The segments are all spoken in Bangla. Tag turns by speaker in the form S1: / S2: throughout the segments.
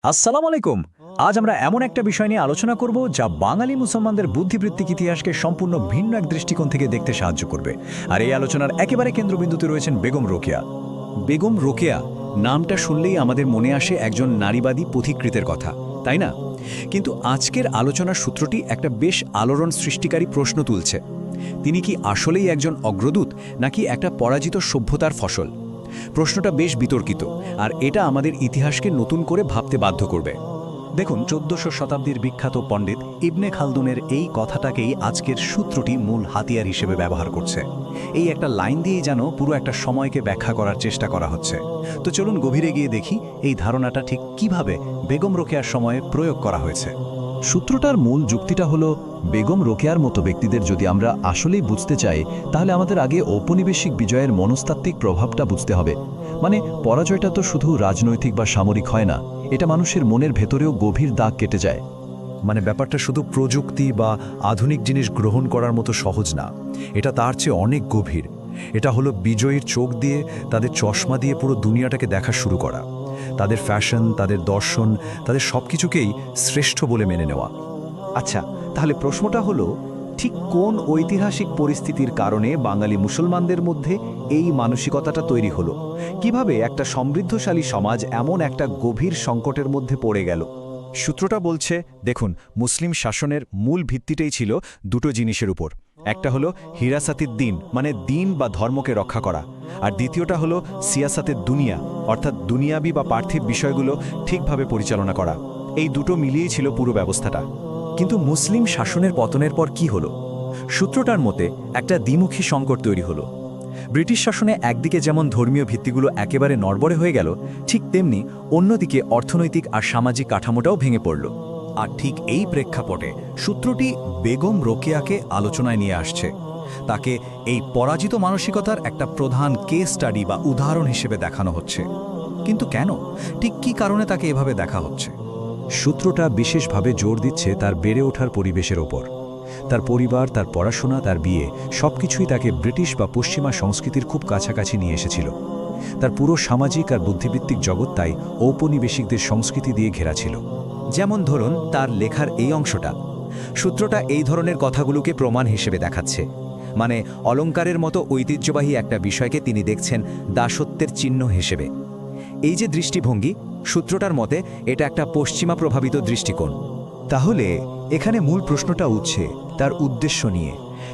S1: আসসালামু আলাইকুম। আজ আমরা এমন একটা বিষয় নিয়ে আলোচনা করব যা বাঙালি মুসলমানদের বুদ্ধিবৃত্তিক ইতিহাসকে সম্পূর্ণ ভিন্ন এক দৃষ্টিকোণ থেকে দেখতে সাহায্য করবে। আর এই আলোচনার একেবারে কেন্দ্রবিন্দুতে রয়েছেন বেগম রোকেয়া। বেগম রোকেয়া নামটা শুনলেই আমাদের মনে আসে একজন নারীবাদী পথিকৃতের কথা, তাই না? কিন্তু আজকের আলোচনার সূত্রটি একটা বেশ আলোড়ন সৃষ্টিকারী প্রশ্ন তুলছে। তিনি কি আসলেই একজন অগ্রদূত, নাকি একটা পরাজিত সভ্যতার ফসল? প্রশ্নটা বেশ বিতর্কিত, আর এটা আমাদের ইতিহাসকে নতুন করে ভাবতে বাধ্য করবে। দেখুন, ১৪০০ শতাব্দীর বিখ্যাত পণ্ডিত ইবনে খালদুনের এই কথাটাকেই আজকের সূত্রটি মূল হাতিয়ার হিসেবে ব্যবহার করছে। এই একটা লাইন দিয়েই যেন পুরো একটা সময়কে ব্যাখ্যা করার চেষ্টা করা হচ্ছে। তো চলুন গভীরে গিয়ে দেখি এই ধারণাটা ঠিক কিভাবে বেগম রোকেয়ার সময়ে প্রয়োগ করা হয়েছে।
S2: সূত্রটার মূল যুক্তিটা হলো, বেগম রোকেয়ার মতো ব্যক্তিদের যদি আমরা আসলেই বুঝতে চাই, তাহলে আমাদের আগে ঔপনিবেশিক বিজয়ের মনস্তাত্ত্বিক প্রভাবটা বুঝতে হবে। মানে পরাজয়টা তো শুধু রাজনৈতিক বা সামরিক হয় না, এটা মানুষের মনের ভেতরেও গভীর দাগ কেটে যায়।
S1: মানে ব্যাপারটা শুধু প্রযুক্তি বা আধুনিক জিনিস গ্রহণ করার মতো সহজ না, এটা তার চেয়ে অনেক গভীর। এটা হলো বিজয়ীর চোখ দিয়ে, তাদের চশমা দিয়ে পুরো দুনিয়াটাকে দেখা শুরু করা, তাদের ফ্যাশন, তাদের দর্শন, তাদের সব কিছুকেই শ্রেষ্ঠ বলে মেনে নেওয়া।
S3: আচ্ছা, তাহলে প্রশ্নটা হলো, ঠিক কোন ঐতিহাসিক পরিস্থিতির কারণে বাঙালি মুসলমানদের মধ্যে এই মানসিকতাটা তৈরি হলো? কিভাবে একটা সমৃদ্ধশালী সমাজ এমন একটা গভীর সংকটের মধ্যে পড়ে গেল?
S1: সূত্রটা বলছে, দেখুন, মুসলিম শাসনের মূল ভিত্তিটাই ছিল দুটো জিনিসের উপর। একটা হলো হিরাসাতির দিন, মানে দিন বা ধর্মকে রক্ষা করা, আর দ্বিতীয়টা হলো সিয়াসাতের দুনিয়া, অর্থাৎ দুনিয়াবি বা পার্থিব বিষয়গুলো ঠিকভাবে পরিচালনা করা। এই দুটো মিলিয়েই ছিল পুরো ব্যবস্থাটা। কিন্তু মুসলিম শাসনের পতনের পর কি হলো? সূত্রটার মতে একটা দ্বিমুখী সংকট তৈরি হলো। ব্রিটিশ শাসনে একদিকে যেমন ধর্মীয় ভিত্তিগুলো একেবারে নড়বড়ে হয়ে গেল, ঠিক তেমনি অন্যদিকে অর্থনৈতিক আর সামাজিক কাঠামোটাও ভেঙে পড়ল। আর ঠিক এই প্রেক্ষাপটে সূত্রটি বেগম রোকেয়াকে আলোচনায় নিয়ে আসছে। তাকে এই পরাজিত মানসিকতার একটা প্রধান কেস স্টাডি বা উদাহরণ হিসেবে দেখানো হচ্ছে। কিন্তু কেন? ঠিক কী কারণে তাকে এভাবে দেখা হচ্ছে?
S2: সূত্রটা বিশেষভাবে জোর দিচ্ছে তার বেড়ে ওঠার পরিবেশের ওপর। তার পরিবার, তার পড়াশোনা, তার বিয়ে, সবকিছুই তাকে ব্রিটিশ বা পশ্চিমা সংস্কৃতির খুব কাছাকাছি নিয়ে এসেছিল। তার পুরো সামাজিক আর বুদ্ধিভিত্তিক জগৎ তাই ঔপনিবেশিকদের সংস্কৃতি দিয়ে ঘেরা ছিল।
S1: যেমন ধরুন তার লেখার এই অংশটা। সূত্রটা এই ধরনের কথাগুলোকে প্রমাণ হিসেবে দেখাচ্ছে। মানে অলংকারের মতো ঐতিহ্যবাহী একটা বিষয়কে তিনি দেখছেন দাসত্বের চিহ্ন হিসেবে। এই যে দৃষ্টিভঙ্গি, সূত্রটার মতে এটা একটা পশ্চিমা প্রভাবিত দৃষ্টিকোণ। তাহলে এখানে মূল প্রশ্নটা উঠছে তার উদ্দেশ্য নিয়ে।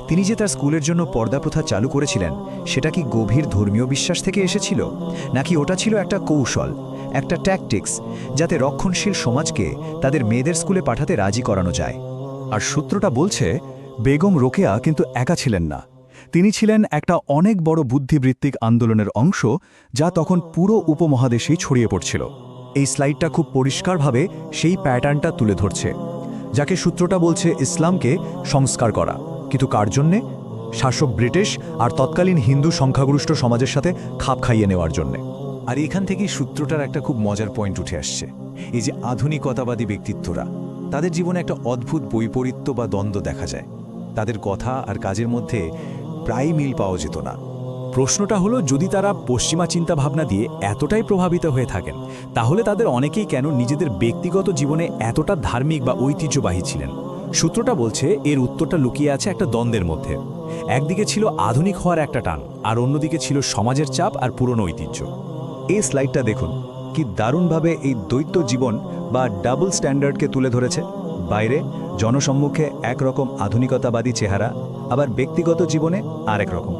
S1: তিনি যে তার স্কুলের জন্য পর্দা প্রথা চালু করেছিলেন, সেটা কি গভীর ধর্মীয় বিশ্বাস থেকে এসেছিল, নাকি ওটা ছিল একটা কৌশল, একটা ট্যাকটিক্স, যাতে রক্ষণশীল সমাজকে তাদের মেয়েদের স্কুলে পাঠাতে রাজি করানো যায়?
S2: আর সূত্রটা বলছে, বেগম রোকেয়া কিন্তু একা ছিলেন না। তিনি ছিলেন একটা অনেক বড় বুদ্ধিবৃত্তিক আন্দোলনের অংশ, যা তখন পুরো উপমহাদেশেই ছড়িয়ে পড়ছিল।
S1: এই স্লাইডটা খুব পরিষ্কারভাবে সেই প্যাটার্নটা তুলে ধরছে, যাকে সূত্রটা বলছে ইসলামকে সংস্কার করা। কিন্তু কার জন্যে? শাসক ব্রিটিশ আর তৎকালীন হিন্দু সংখ্যাগরিষ্ঠ সমাজের সাথে খাপ খাইয়ে নেওয়ার জন্যে। আর এখান থেকেই সূত্রটার একটা খুব মজার পয়েন্ট উঠে আসছে। এই যে আধুনিকতাবাদী ব্যক্তিত্বরা, তাদের জীবনে একটা অদ্ভুত বৈপরীত্য বা দ্বন্দ্ব দেখা যায়। তাদের কথা আর কাজের মধ্যে প্রায় মিল পাওয়া যেত না। প্রশ্নটা হলো, যদি তারা পশ্চিমা চিন্তাভাবনা দিয়ে এতটাই প্রভাবিত হয়ে থাকেন, তাহলে তাদের অনেকেই কেন নিজেদের ব্যক্তিগত জীবনে এতটা ধার্মিক বা ঐতিহ্যবাহী ছিলেন? সূত্রটা বলছে এর উত্তরটা লুকিয়ে আছে একটা দ্বন্দ্বের মধ্যে। একদিকে ছিল আধুনিক হওয়ার একটা টান, আর অন্যদিকে ছিল সমাজের চাপ আর পুরনো ঐতিহ্য। এই স্লাইডটা দেখুন, কি দারুণভাবে এই দ্বৈত জীবন বা ডাবল স্ট্যান্ডার্ডকে তুলে ধরেছে। বাইরে জনসম্মুখে একরকম আধুনিকতাবাদী চেহারা, আবার ব্যক্তিগত জীবনে আরেক রকম।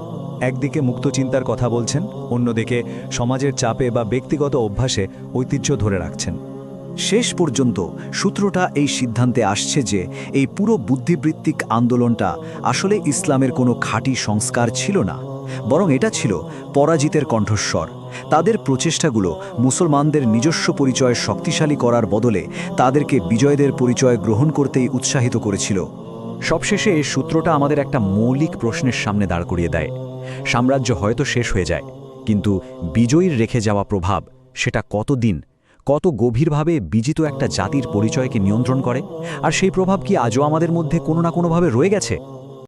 S1: একদিকে মুক্ত চিন্তার কথা বলছেন, অন্যদিকে সমাজের চাপে বা ব্যক্তিগত অভ্যাসে ঐতিহ্য ধরে রাখছেন।
S3: শেষ পর্যন্ত সূত্রটা এই সিদ্ধান্তে আসছে যে এই পুরো বুদ্ধিবৃত্তিক আন্দোলনটা আসলে ইসলামের কোনো খাঁটি সংস্কার ছিল না, বরং এটা ছিল পরাজিতের কণ্ঠস্বর। তাদের প্রচেষ্টাগুলো মুসলমানদের নিজস্ব পরিচয় শক্তিশালী করার বদলে তাদেরকে বিজয়দের পরিচয় গ্রহণ করতেই উৎসাহিত করেছিল।
S1: সবশেষে এই সূত্রটা আমাদের একটা মৌলিক প্রশ্নের সামনে দাঁড় করিয়ে দেয়। সাম্রাজ্য হয়তো শেষ হয়ে যায়, কিন্তু বিজয়ীর রেখে যাওয়া প্রভাব, সেটা কতদিন, কত গভীরভাবে বিজিত একটা জাতির পরিচয়কে নিয়ন্ত্রণ করে? আর সেই প্রভাব কি আজও আমাদের মধ্যে কোনো না কোনোভাবে রয়ে গেছে?